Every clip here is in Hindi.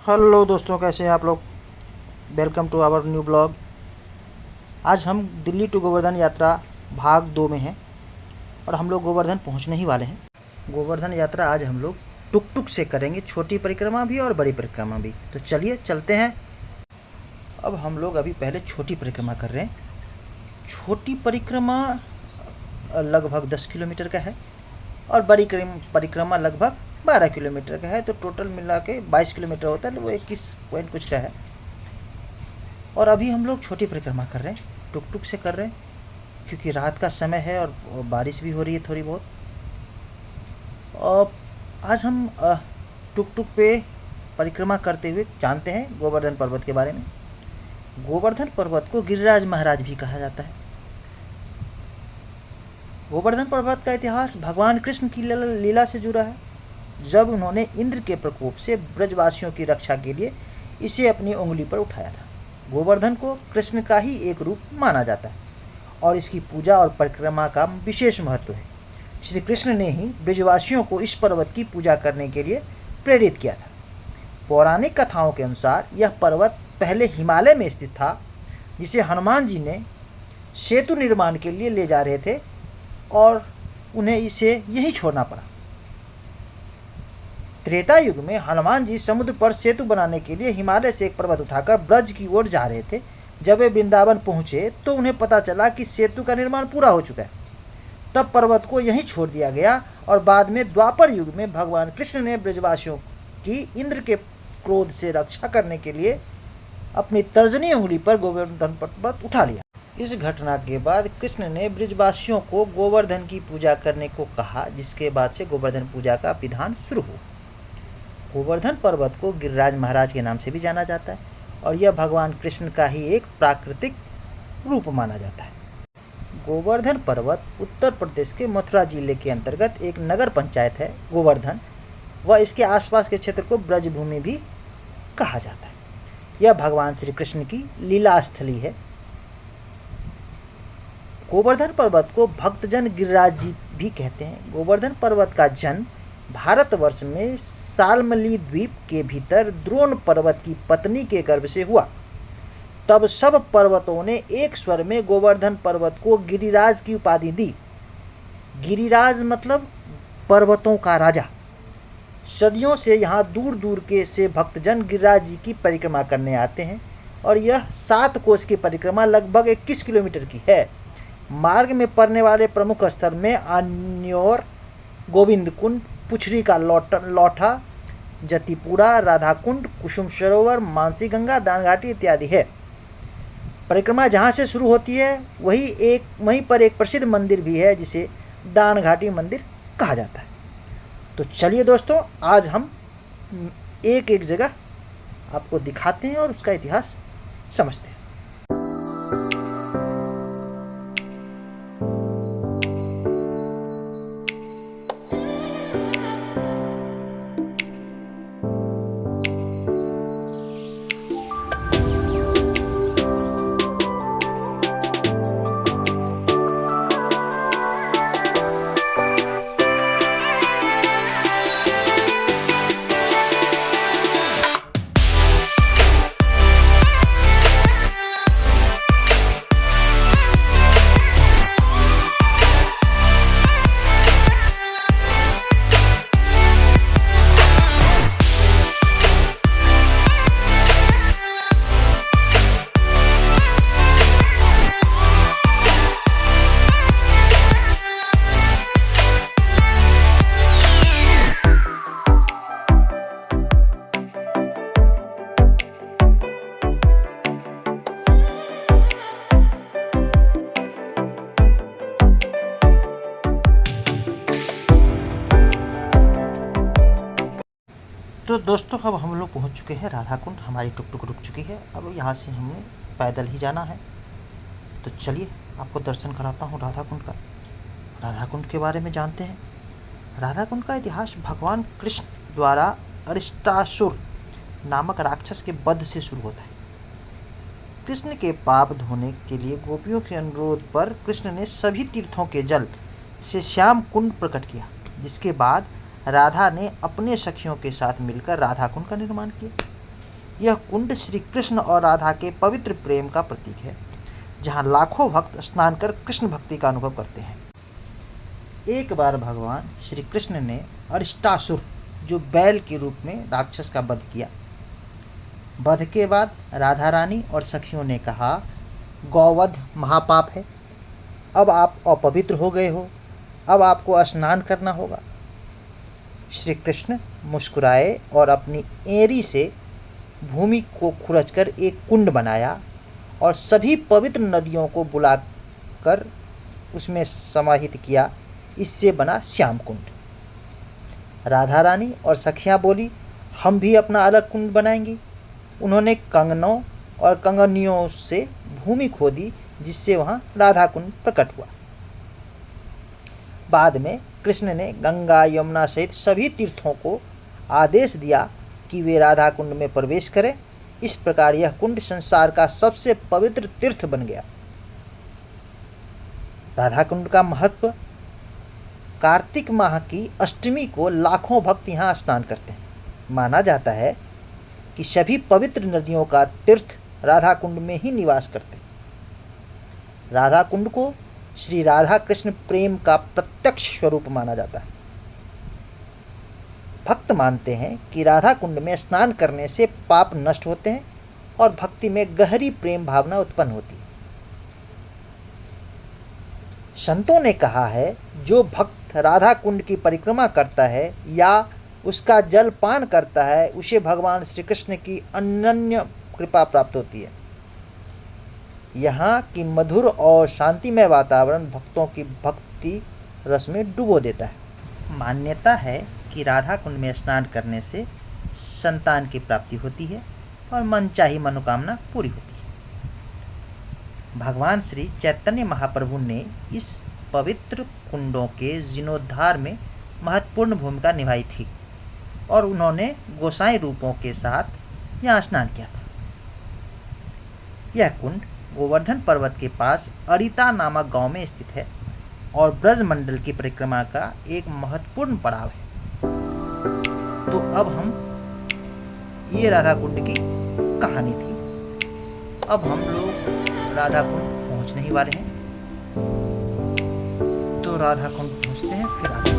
हेलो दोस्तों, कैसे हैं आप लोग। Welcome to our new blog. आज हम दिल्ली टू गोवर्धन यात्रा भाग 2 में हैं और हम लोग गोवर्धन पहुंचने ही वाले हैं। गोवर्धन यात्रा आज हम लोग टुक टुक से करेंगे, छोटी परिक्रमा भी और बड़ी परिक्रमा भी। तो चलिए चलते हैं। अब हम लोग अभी पहले छोटी परिक्रमा कर रहे हैं। छोटी परिक्रमा लगभग 10 किलोमीटर का है और बड़ी परिक्रमा लगभग 12 किलोमीटर का है। तो टोटल मिला के 22 किलोमीटर होता है। वो 21 पॉइंट कुछ का है। और अभी हम लोग छोटी परिक्रमा कर रहे हैं, टुक टुक से कर रहे हैं, क्योंकि रात का समय है और बारिश भी हो रही है थोड़ी बहुत। और आज हम टुक टुक पे परिक्रमा करते हुए जानते हैं गोवर्धन पर्वत के बारे में। गोवर्धन पर्वत को गिरिराज महाराज भी कहा जाता है। गोवर्धन पर्वत का इतिहास भगवान कृष्ण की लीला से जुड़ा है, जब उन्होंने इंद्र के प्रकोप से ब्रजवासियों की रक्षा के लिए इसे अपनी उंगली पर उठाया था। गोवर्धन को कृष्ण का ही एक रूप माना जाता है और इसकी पूजा और परिक्रमा का विशेष महत्व है। श्री कृष्ण ने ही ब्रजवासियों को इस पर्वत की पूजा करने के लिए प्रेरित किया था। पौराणिक कथाओं के अनुसार यह पर्वत पहले हिमालय में स्थित था, जिसे हनुमान जी ने सेतु निर्माण के लिए ले जा रहे थे और उन्हें इसे यहीं छोड़ना पड़ा। त्रेता युग में हनुमान जी समुद्र पर सेतु बनाने के लिए हिमालय से एक पर्वत उठाकर ब्रज की ओर जा रहे थे। जब वे वृंदावन पहुंचे तो उन्हें पता चला कि सेतु का निर्माण पूरा हो चुका है। तब पर्वत को यहीं छोड़ दिया गया और बाद में द्वापर युग में भगवान कृष्ण ने ब्रजवासियों की इंद्र के क्रोध से रक्षा करने के लिए अपनी तर्जनी उंगली पर गोवर्धन पर्वत उठा लिया। इस घटना के बाद कृष्ण ने ब्रजवासियों को गोवर्धन की पूजा करने को कहा, जिसके बाद से गोवर्धन पूजा का विधान शुरू हुआ। गोवर्धन पर्वत को गिरिराज महाराज के नाम से भी जाना जाता है और यह भगवान कृष्ण का ही एक प्राकृतिक रूप माना जाता है। गोवर्धन पर्वत उत्तर प्रदेश के मथुरा जिले के अंतर्गत एक नगर पंचायत है गोवर्धन, व इसके आसपास के क्षेत्र को ब्रजभूमि भी कहा जाता है। यह भगवान श्री कृष्ण की लीला स्थली है। गोवर्धन पर्वत को भक्तजन गिरिराज जी भी कहते हैं। गोवर्धन पर्वत का जन्म भारतवर्ष में सालमली द्वीप के भीतर द्रोण पर्वत की पत्नी के गर्भ से हुआ। तब सब पर्वतों ने एक स्वर में गोवर्धन पर्वत को गिरिराज की उपाधि दी। गिरिराज मतलब पर्वतों का राजा। सदियों से यहाँ दूर दूर के से भक्तजन गिरिराज जी की परिक्रमा करने आते हैं और यह 7 कोस की परिक्रमा लगभग 21 किलोमीटर की है। मार्ग में पड़ने वाले प्रमुख स्थल में अन्योर, गोविंद कुंड, पुछरी का लौठा, जतिपुरा, राधा कुंड, कुसुम सरोवर, मानसी गंगा, दान घाटी इत्यादि है। परिक्रमा जहाँ से शुरू होती है वहीं पर एक प्रसिद्ध मंदिर भी है, जिसे दान घाटी मंदिर कहा जाता है। तो चलिए दोस्तों, आज हम एक एक जगह आपको दिखाते हैं और उसका इतिहास समझते हैं। तो दोस्तों, अब हम लोग पहुंच चुके हैं राधा कुंड। हमारी टुक टुक रुक चुकी है। अब यहाँ से हमें पैदल ही जाना है। तो चलिए आपको दर्शन कराता हूँ राधा कुंड का। राधा कुंड के बारे में जानते हैं। राधा कुंड का इतिहास भगवान कृष्ण द्वारा अरिष्टासुर नामक राक्षस के वध से शुरू होता है। कृष्ण के पाप धोने के लिए गोपियों के अनुरोध पर कृष्ण ने सभी तीर्थों के जल से श्याम कुंड प्रकट किया। जिसके बाद राधा ने अपने सखियों के साथ मिलकर राधा कुंड का निर्माण किया। यह कुंड श्री कृष्ण और राधा के पवित्र प्रेम का प्रतीक है, जहाँ लाखों भक्त स्नान कर कृष्ण भक्ति का अनुभव करते हैं। एक बार भगवान श्री कृष्ण ने अरिष्टासुर, जो बैल के रूप में राक्षस का वध किया। वध के बाद राधा रानी और सखियों ने कहा, गौवध महापाप है, अब आप अपवित्र हो गए हो, अब आपको स्नान करना होगा। श्री कृष्ण मुस्कुराए और अपनी एड़ी से भूमि को खुरचकर एक कुंड बनाया और सभी पवित्र नदियों को बुलाकर उसमें समाहित किया। इससे बना श्याम कुंड। राधा रानी और सखियाँ बोली, हम भी अपना अलग कुंड बनाएंगी। उन्होंने कंगनों और कंगनियों से भूमि खोदी, जिससे वहाँ राधा कुंड प्रकट हुआ। बाद में कृष्ण ने गंगा, यमुना सहित सभी तीर्थों को आदेश दिया कि वे राधा कुंड में प्रवेश करें। इस प्रकार यह कुंड संसार का सबसे पवित्र तीर्थ बन गया। राधा कुंड का महत्व, कार्तिक माह की अष्टमी को लाखों भक्त यहाँ स्नान करते हैं। माना जाता है कि सभी पवित्र नदियों का तीर्थ राधा कुंड में ही निवास करते हैं। राधा कुंड को श्री राधा कृष्ण प्रेम का प्रत्यक्ष स्वरूप माना जाता है। भक्त मानते हैं कि राधा कुंड में स्नान करने से पाप नष्ट होते हैं और भक्ति में गहरी प्रेम भावना उत्पन्न होती है। संतों ने कहा है, जो भक्त राधा कुंड की परिक्रमा करता है या उसका जल पान करता है, उसे भगवान श्री कृष्ण की अनन्य कृपा प्राप्त होती है। यहाँ की मधुर और शांतिमय वातावरण भक्तों की भक्ति रस में डुबो देता है। मान्यता है कि राधा कुंड में स्नान करने से संतान की प्राप्ति होती है और मनचाही मनोकामना पूरी होती है। भगवान श्री चैतन्य महाप्रभु ने इस पवित्र कुंडों के जीर्णोद्धार में महत्वपूर्ण भूमिका निभाई थी और उन्होंने गोसाई रूपों के साथ यहाँ स्नान किया था। यह कुंड गोवर्धन पर्वत के पास अरिता नामक गांव में स्थित है और ब्रजमंडल की परिक्रमा का एक महत्वपूर्ण पड़ाव है। तो अब हम, ये राधा कुंड की कहानी थी। अब हम लोग राधा कुंड पहुंचने ही वाले हैं, तो राधा कुंड पहुंचते हैं, फिर आगे।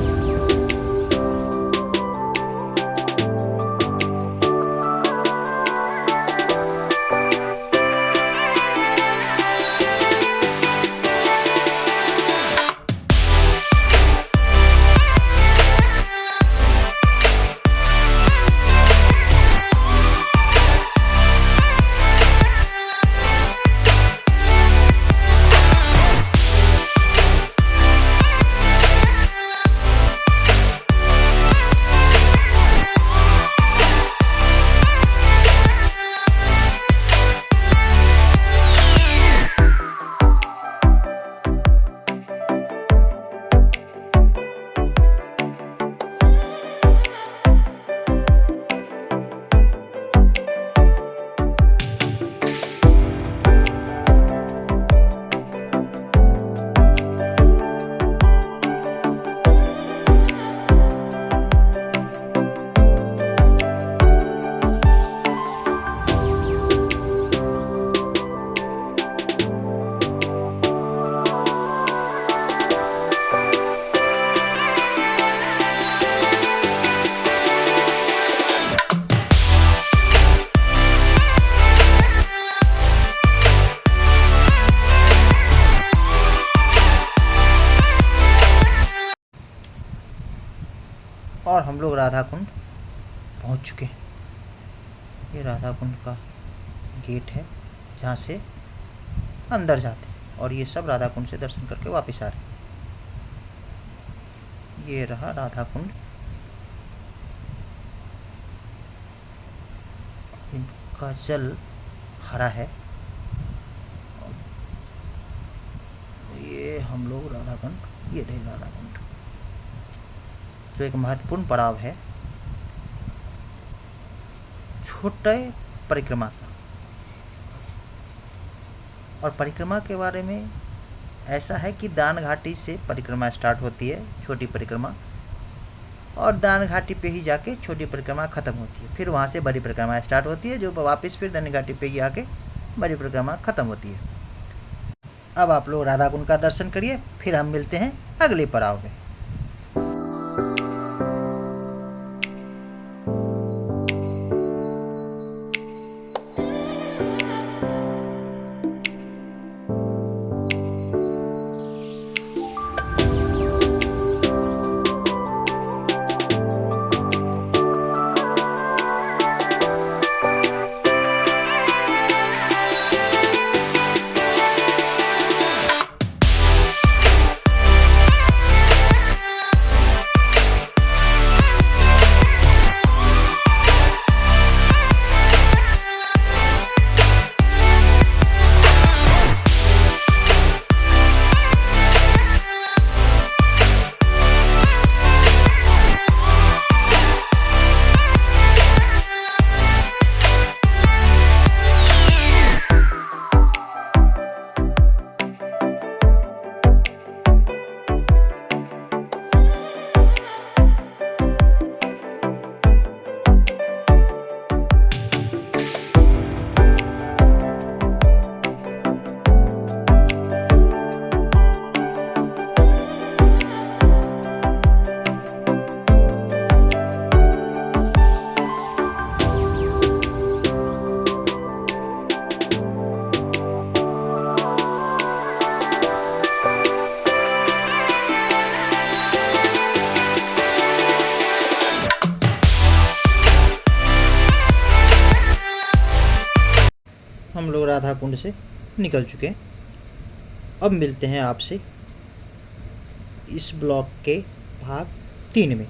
और हम लोग राधा कुंड पहुंच चुके हैं। ये राधा कुंड का गेट है, जहाँ से अंदर जाते हैं और ये सब राधा कुंड से दर्शन करके वापस आ रहे हैं। ये रहा राधा कुंड। इनका जल हरा है। ये हम लोग राधा कुंड, ये रहे राधा कुंड, जो एक महत्वपूर्ण पड़ाव है छोटे परिक्रमा का। और परिक्रमा के बारे में ऐसा है कि दान घाटी से परिक्रमा स्टार्ट होती है, छोटी परिक्रमा, और दान घाटी पे ही जाके छोटी परिक्रमा ख़त्म होती है। फिर वहाँ से बड़ी परिक्रमा स्टार्ट होती है, जो वापस फिर दान घाटी पे ही आके बड़ी परिक्रमा ख़त्म होती है। अब आप लोग राधा कुंड का दर्शन करिए, फिर हम मिलते हैं अगले पड़ाव में। हम लोग राधा कुंड से निकल चुके हैं। अब मिलते हैं आपसे इस ब्लॉग के भाग 3 में।